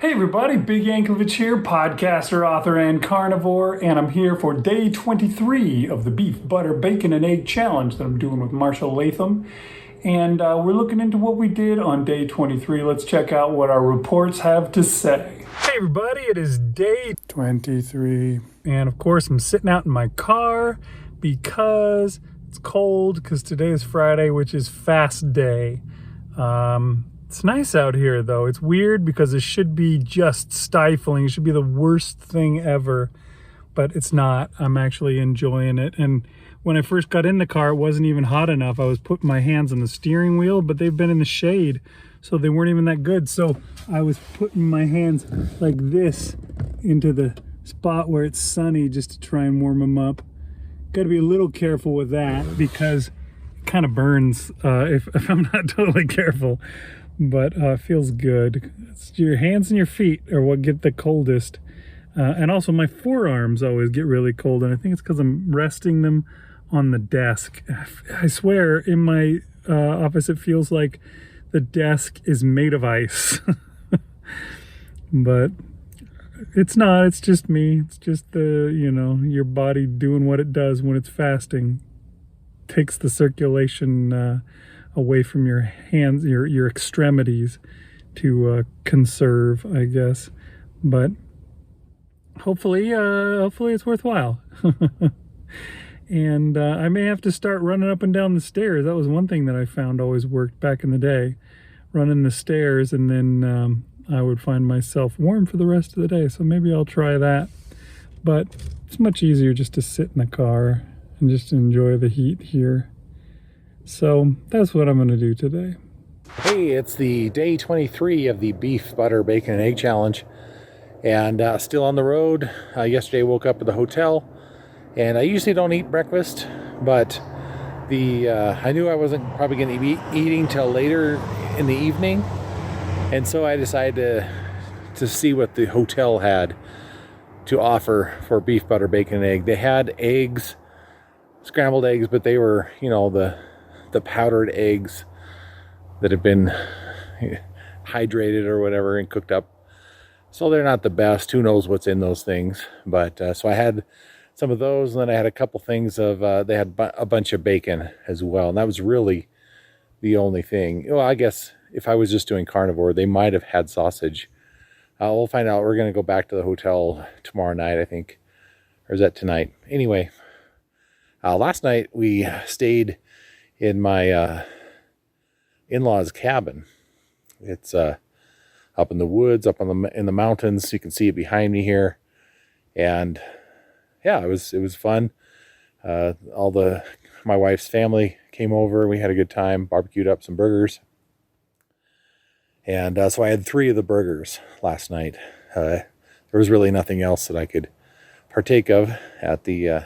Hey everybody, Big Yankovic here, podcaster, author, and carnivore, and I'm here for day 23 of the Beef, Butter, Bacon, and Egg Challenge that I'm doing with Marshall Latham. And we're looking into what we did on day 23. Let's check out what our reports have to say. Hey everybody, it is day 23. And of course, I'm sitting out in my car because it's cold, because today is Friday, which is fast day. It's nice out here, though. It's weird because it should be just stifling. It should be the worst thing ever, but it's not. I'm actually enjoying it. And when I first got in the car, it wasn't even hot enough. I was putting my hands on the steering wheel, but they've been in the shade, so they weren't even that good. So I was putting my hands like this into the spot where it's sunny just to try and warm them up. Got to be a little careful with that because it kind of burns if I'm not totally careful. But it feels good. It's your hands and your feet are what get the coldest. And also my forearms always get really cold, and I think it's because I'm resting them on the desk. I swear, in my office it feels like the desk is made of ice. But it's not, it's just me. It's just your body doing what it does when it's fasting. Takes the circulation away from your hands, your extremities, to conserve, I guess. But hopefully it's worthwhile. And I may have to start running up and down the stairs. That was one thing that I found always worked back in the day, running the stairs, and then I would find myself warm for the rest of the day. So maybe I'll try that. But it's much easier just to sit in the car and just enjoy the heat here. So that's what I'm going to do today. Hey, it's the day 23 of the Beef, Butter, Bacon, and Egg Challenge. And still on the road. Yesterday woke up at the hotel. And I usually don't eat breakfast. But I knew I wasn't probably going to be eating till later in the evening. And so I decided to see what the hotel had to offer for beef, butter, bacon, and egg. They had eggs, scrambled eggs, but they were, the powdered eggs that have been hydrated or whatever and cooked up. So they're not the best. Who knows what's in those things. But so I had some of those, and then I had a couple things of, they had a bunch of bacon as well. And that was really the only thing. Well, I guess if I was just doing carnivore, they might have had sausage. We'll find out. We're going to go back to the hotel tomorrow night, I think. Or is that tonight? Anyway, last night we stayed in my in-laws' cabin. It's up in the woods, up in the mountains. You can see it behind me here, and yeah, it was fun. My wife's family came over. We had a good time, barbecued up some burgers, and so I had 3 of the burgers last night. There was really nothing else that I could partake of at the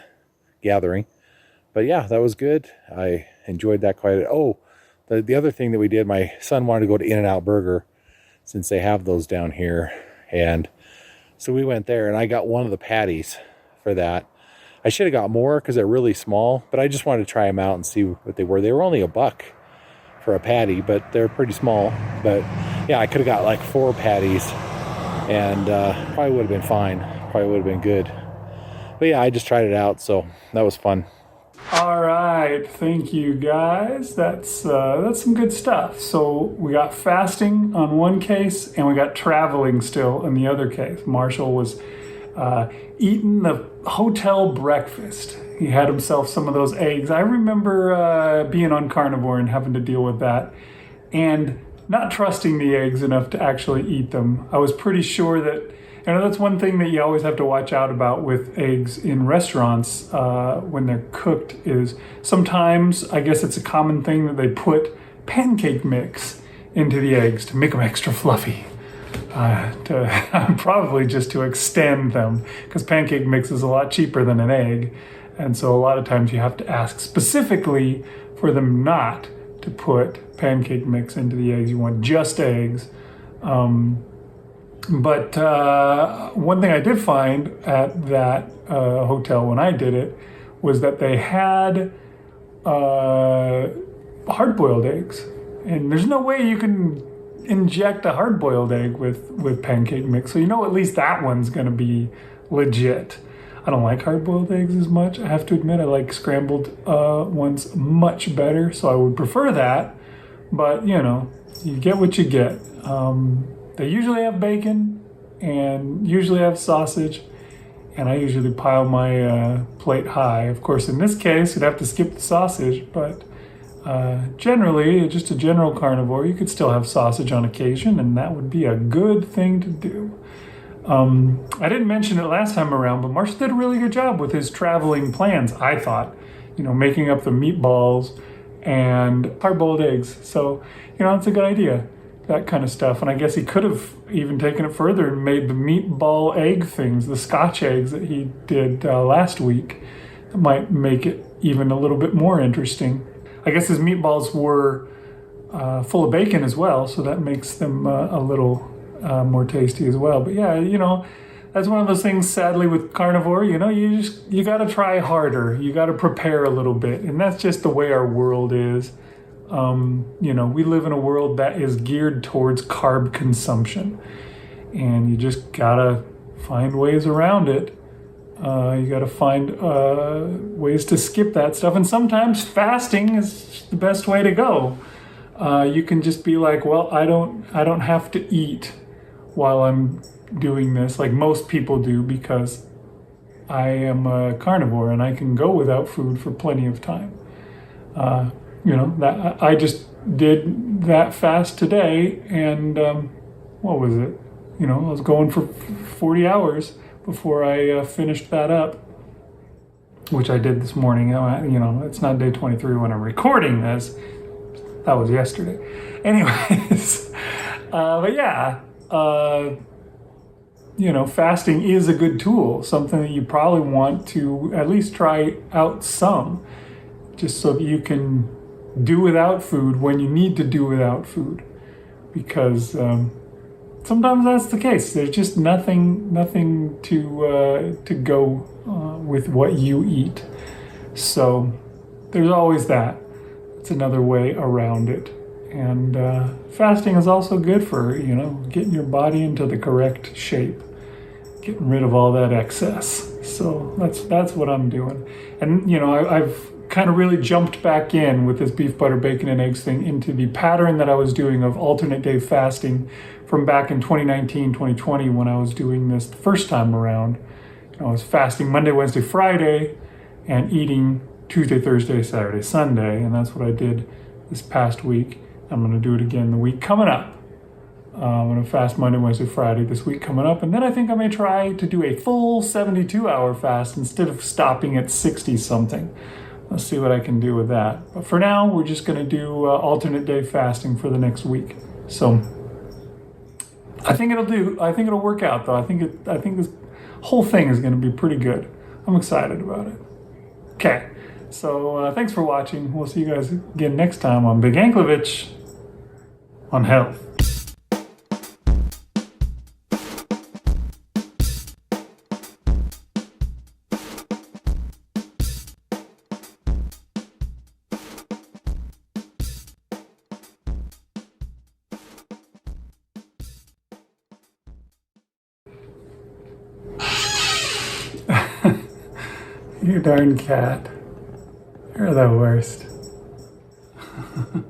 gathering. But yeah, that was good. I enjoyed that quite a bit. Oh, the other thing that we did, my son wanted to go to In-N-Out Burger since they have those down here. And so we went there, and I got one of the patties for that. I should have got more because they're really small, but I just wanted to try them out and see what they were. They were only $1 for a patty, but they're pretty small. But yeah, I could have got like 4 patties, and probably would have been fine. Probably would have been good. But yeah, I just tried it out, so that was fun. All right, thank you guys. That's some good stuff. So we got fasting on one case, and we got traveling still in the other case. Marshall was eating the hotel breakfast. He had himself some of those eggs. I remember being on carnivore and having to deal with that, and not trusting the eggs enough to actually eat them. I was pretty sure that. That's one thing that you always have to watch out about with eggs in restaurants when they're cooked is sometimes, I guess it's a common thing that they put pancake mix into the eggs to make them extra fluffy. Probably just to extend them, because pancake mix is a lot cheaper than an egg. And so a lot of times you have to ask specifically for them not to put pancake mix into the eggs. You want just eggs. But one thing I did find at that hotel when I did it was that they had hard-boiled eggs. And there's no way you can inject a hard-boiled egg with pancake mix, so at least that one's going to be legit. I don't like hard-boiled eggs as much. I have to admit, I like scrambled ones much better, so I would prefer that. But you get what you get. They usually have bacon and usually have sausage, and I usually pile my plate high. Of course, in this case, you'd have to skip the sausage, but generally, just a general carnivore, you could still have sausage on occasion, and that would be a good thing to do. I didn't mention it last time around, but Marshall did a really good job with his traveling plans, I thought. Making up the meatballs and hard-boiled eggs. So, it's a good idea, that kind of stuff. And I guess he could have even taken it further and made the meatball egg things, the Scotch eggs that he did last week. That might make it even a little bit more interesting. I guess his meatballs were full of bacon as well, so that makes them a little more tasty as well. But yeah, that's one of those things, sadly, with carnivore, you got to try harder. You got to prepare a little bit. And that's just the way our world is. We live in a world that is geared towards carb consumption. And you just got to find ways around it. You got to find ways to skip that stuff. And sometimes fasting is the best way to go. You can just be like, well, I don't have to eat while I'm doing this, like most people do, because I am a carnivore and I can go without food for plenty of time. That I just did that fast today, and what was it? I was going for 40 hours before I finished that up, which I did this morning. It's not day 23 when I'm recording this. That was yesterday. Anyways, but yeah, fasting is a good tool, something that you probably want to at least try out some, just so that you can do without food when you need to do without food, because sometimes that's the case. There's just nothing to go with what you eat. So there's always that. It's another way around it. And fasting is also good for, getting your body into the correct shape, getting rid of all that excess. So that's what I'm doing. And, I've kind of really jumped back in with this beef, butter, bacon, and eggs thing into the pattern that I was doing of alternate day fasting from back in 2019, 2020, when I was doing this the first time around. I was fasting Monday, Wednesday, Friday, and eating Tuesday, Thursday, Saturday, Sunday. And that's what I did this past week. I'm going to do it again the week coming up. I'm going to fast Monday, Wednesday, Friday this week coming up. And then I think I may try to do a full 72-hour fast instead of stopping at 60-something. Let's see what I can do with that. But for now, we're just going to do alternate day fasting for the next week. So I think it'll do. I think it'll work out, though. I think this whole thing is going to be pretty good. I'm excited about it. Okay. So thanks for watching. We'll see you guys again next time on Big Anklovich on health. You darn cat. You're the worst.